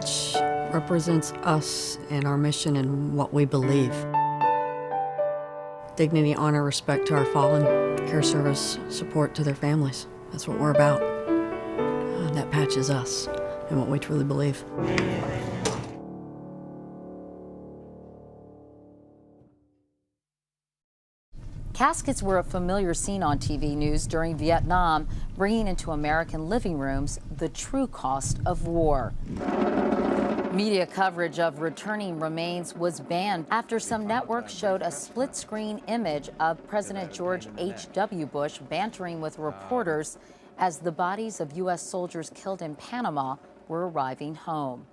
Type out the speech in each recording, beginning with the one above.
patch represents us and our mission and what we believe. Dignity, honor, respect to our fallen, care, service, support to their families. That's what we're about. That patch is us and what we truly believe. Caskets were a familiar scene on TV news during Vietnam, bringing into American living rooms the true cost of war. Media coverage of returning remains was banned after some networks showed a split-screen image of President George H.W. Bush bantering with reporters as the bodies of U.S. soldiers killed in Panama were arriving home.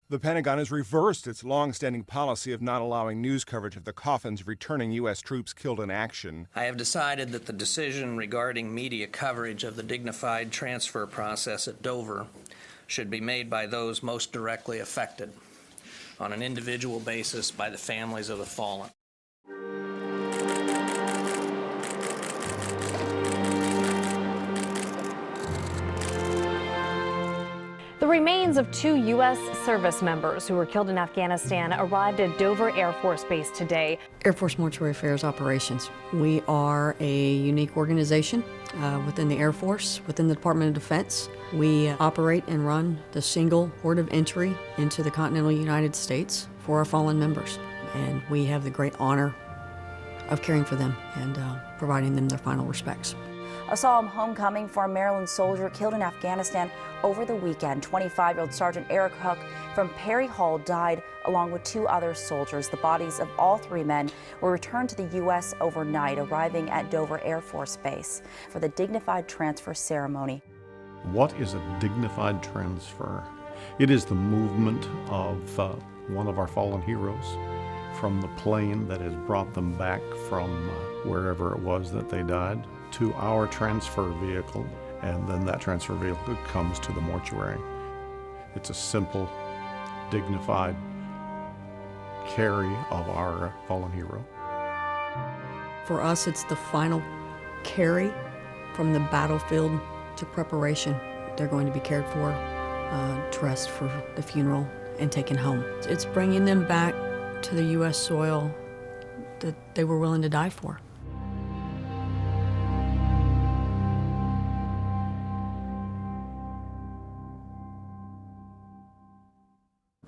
The Pentagon has reversed its long-standing policy of not allowing news coverage of the coffins of returning U.S. troops killed in action. I have decided that the decision regarding media coverage of the dignified transfer process at Dover should be made by those most directly affected, on an individual basis by the families of the fallen. The remains of 2 U.S. service members who were killed in Afghanistan arrived at Dover Air Force Base today. Air Force Mortuary Affairs Operations. We are a unique organization within the Air Force, within the Department of Defense. We operate and run the single port of entry into the continental United States for our fallen members. And we have the great honor of caring for them and providing them their final respects. A solemn homecoming for a Maryland soldier killed in Afghanistan over the weekend. 25-year-old Sergeant Eric Hook from Perry Hall died along with 2 other soldiers. The bodies of all 3 men were returned to the U.S. overnight, arriving at Dover Air Force Base for the dignified transfer ceremony. What is a dignified transfer? It is the movement of one of our fallen heroes from the plane that has brought them back from wherever it was that they died to our transfer vehicle, and then that transfer vehicle comes to the mortuary. It's a simple, dignified carry of our fallen hero. For us, it's the final carry from the battlefield to preparation. They're going to be cared for, dressed for the funeral, and taken home. It's bringing them back to the U.S. soil that they were willing to die for.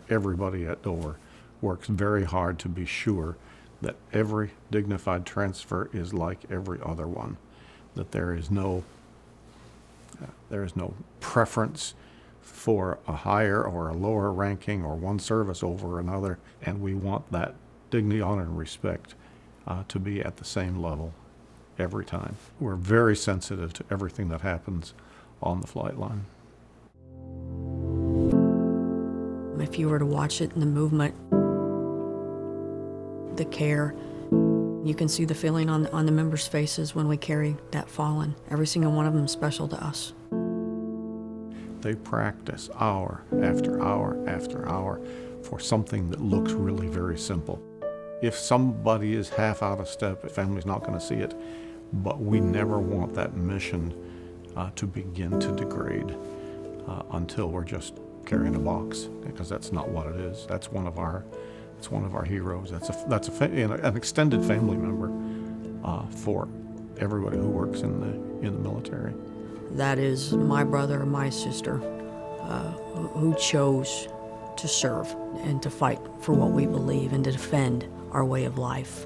Everybody at Dover works very hard to be sure that every dignified transfer is like every other one, that there is no preference for a higher or a lower ranking or one service over another, and we want that dignity, honor, and respect to be at the same level every time. We're very sensitive to everything that happens on the flight line. If you were to watch it in the movement, the care, you can see the feeling on the members' faces when we carry that fallen. Every single one of them is special to us. They practice hour after hour after hour for something that looks really very simple. If somebody is half out of step, the family's not going to see it, but we never want that mission to begin to degrade until we're just carrying a box, because that's not what it is. That's one of our heroes. That's an extended family member for everybody who works in the military. That is my brother or my sister who chose to serve and to fight for what we believe and to defend our way of life.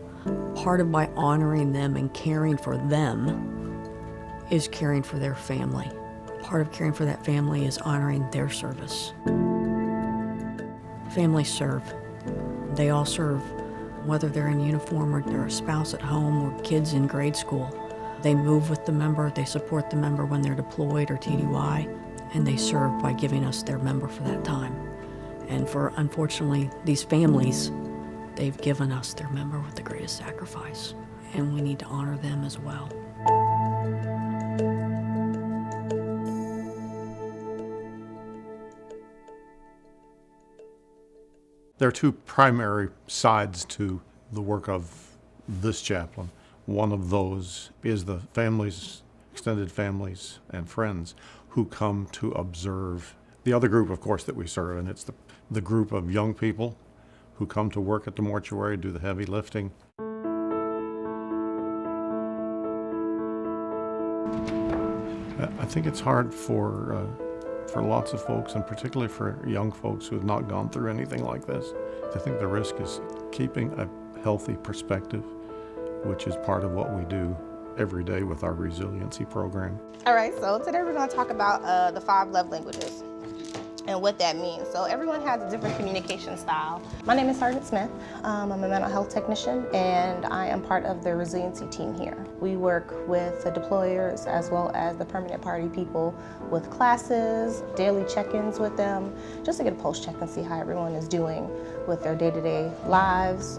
Part of by honoring them and caring for them is caring for their family. Part of caring for that family is honoring their service. Families serve. They all serve, whether they're in uniform or they're a spouse at home or kids in grade school. They move with the member, they support the member when they're deployed or TDY, and they serve by giving us their member for that time. And for, unfortunately, these families, they've given us their member with the greatest sacrifice, and we need to honor them as well. There are 2 primary sides to the work of this chaplain. One of those is the families, extended families and friends who come to observe the the other group, of course, that we serve, and it's the group of young people who come to work at the mortuary, do the heavy lifting. I think it's hard for lots of folks, and particularly for young folks who have not gone through anything like this. I think the risk is keeping a healthy perspective, which is part of what we do every day with our resiliency program. All right, so today we're going to talk about the 5 love languages and what that means. So everyone has a different communication style. My name is Sergeant Smith. I'm a mental health technician, and I am part of the resiliency team here. We work with the deployers as well as the permanent party people with classes, daily check-ins with them, just to get a pulse check and see how everyone is doing with their day-to-day lives,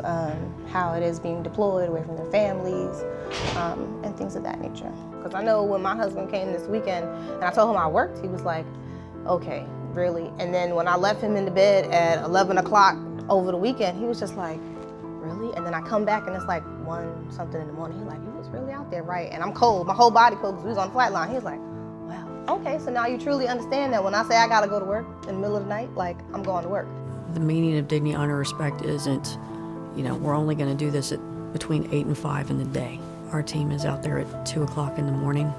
how it is being deployed away from their families, and things of that nature. Because I know when my husband came this weekend and I told him I worked, he was like, okay, really? And then when I left him in the bed at 11 o'clock over the weekend, he was just like, really? And then I come back and it's like 1 something in the morning. He's like, you was really out there, right? And I'm cold, my whole body cold because we was on the flight line. He was like, wow, okay, so now you truly understand that when I say I gotta go to work in the middle of the night, like I'm going to work. The meaning of dignity, honor, respect isn't, we're only gonna do this at between 8 and 5 in the day. Our team is out there at 2 o'clock in the morning,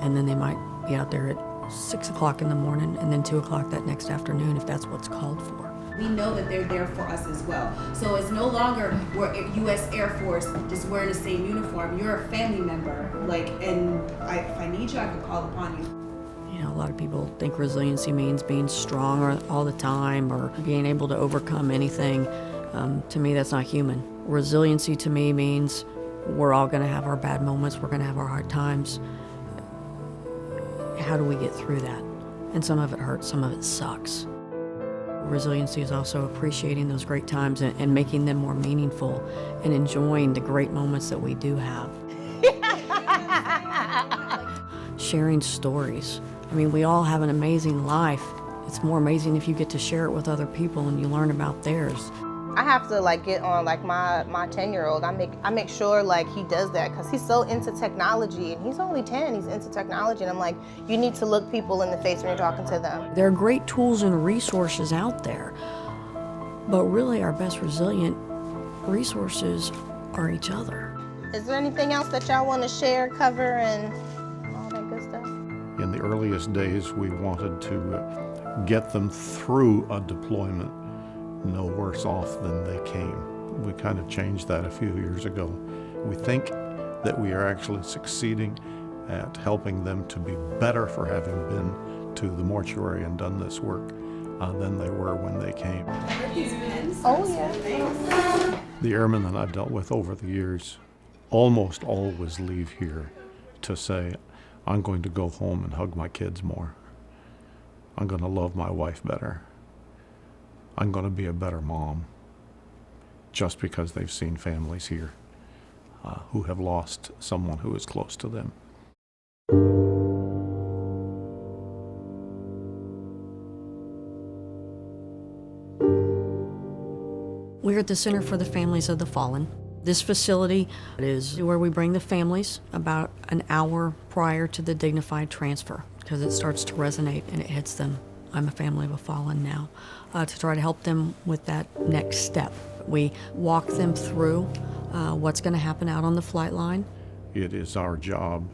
and then they might be out there at 6 o'clock in the morning, and then 2 o'clock that next afternoon if that's what's called for. We know that they're there for us as well. So it's no longer we're U.S. Air Force just wearing the same uniform. You're a family member, and if I need you, I can call upon you. A lot of people think resiliency means being strong all the time or being able to overcome anything. To me, that's not human. Resiliency to me means we're all going to have our bad moments, we're going to have our hard times. How do we get through that? And some of it hurts, some of it sucks. Resiliency is also appreciating those great times and making them more meaningful and enjoying the great moments that we do have. Sharing stories. We all have an amazing life. It's more amazing if you get to share it with other people and you learn about theirs. I have to get on my 10-year-old. I make sure he does that because he's so into technology, and he's only 10. He's into technology, and I'm like, you need to look people in the face when you're talking to them. There are great tools and resources out there, but really our best resilient resources are each other. Is there anything else that y'all want to share, cover, and all that good stuff? In the earliest days, we wanted to get them through a deployment no worse off than they came. We kind of changed that a few years ago. We think that we are actually succeeding at helping them to be better for having been to the mortuary and done this work than they were when they came. Oh, yeah. The airmen that I've dealt with over the years almost always leave here to say, I'm going to go home and hug my kids more. I'm going to love my wife better. I'm going to be a better mom, just because they've seen families here who have lost someone who is close to them. We're at the Center for the Families of the Fallen. This facility is where we bring the families about an hour prior to the dignified transfer, because it starts to resonate and it hits them. I'm a family of a fallen now, to try to help them with that next step. We walk them through what's going to happen out on the flight line. It is our job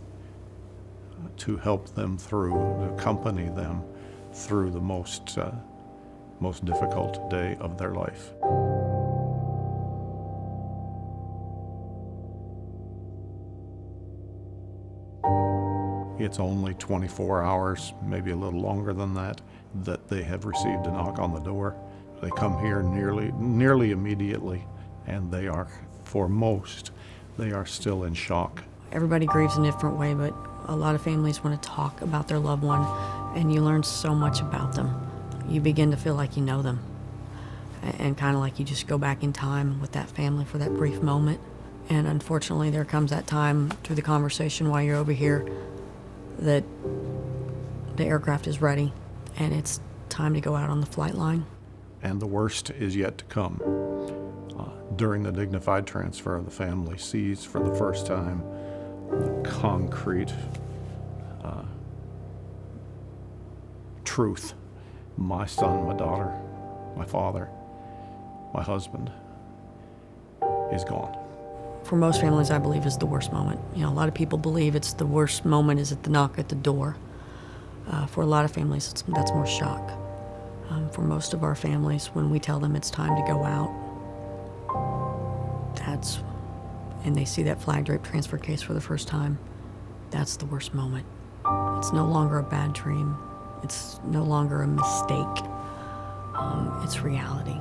to help them through, to accompany them through the most difficult day of their life. It's only 24 hours, maybe a little longer than that they have received a knock on the door. They come here nearly immediately, and they are, for most, they are still in shock. Everybody grieves in a different way, but a lot of families want to talk about their loved one, and you learn so much about them. You begin to feel like you know them, and kind of like you just go back in time with that family for that brief moment. And unfortunately, there comes that time through the conversation while you're over here that the aircraft is ready and it's time to go out on the flight line. And the worst is yet to come. During the dignified transfer, the family sees for the first time the concrete truth my son, my daughter, my father, my husband is gone. For most families, I believe, is the worst moment. You know, a lot of people believe it's the worst moment is at the knock at the door. For a lot of families, that's more shock. For most of our families, when we tell them it's time to go out, and they see that flag drape transfer case for the first time, that's the worst moment. It's no longer a bad dream. It's no longer a mistake. It's reality.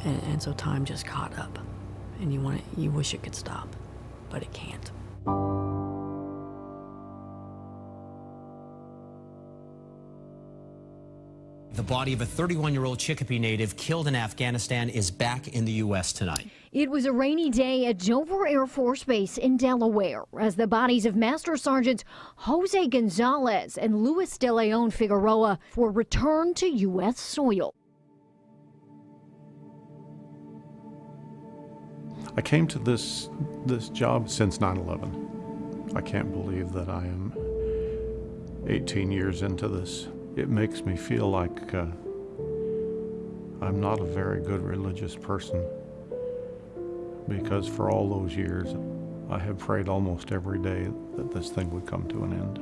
And so time just caught up. And you wish it could stop, but it can't. The body of a 31-year-old Chicopee native killed in Afghanistan is back in the U.S. tonight. It was a rainy day at Dover Air Force Base in Delaware as the bodies of Master Sergeants Jose Gonzalez and Luis de Leon Figueroa were returned to U.S. soil. I came to this job since 9/11. I can't believe that I am 18 years into this. It makes me feel like I'm not a very good religious person, because for all those years I have prayed almost every day that this thing would come to an end,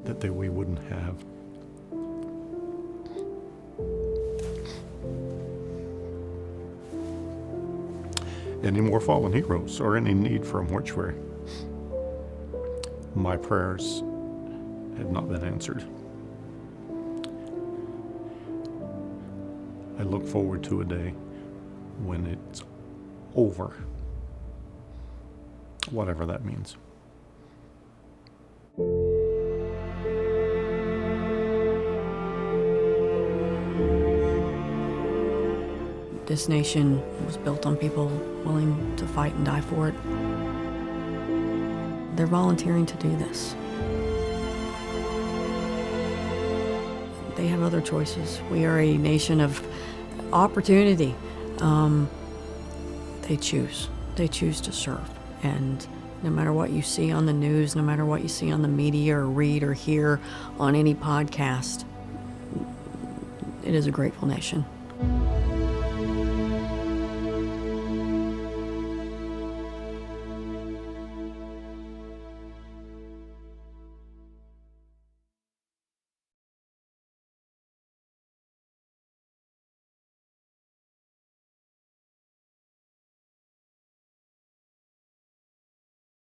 that we wouldn't have any more fallen heroes or any need for a mortuary. My prayers had not been answered. I look forward to a day when it's over, whatever that means. This nation was built on people willing to fight and die for it. They're volunteering to do this. They have other choices. We are a nation of opportunity. They choose. They choose to serve. And no matter what you see on the news, no matter what you see on the media or read or hear on any podcast, it is a grateful nation.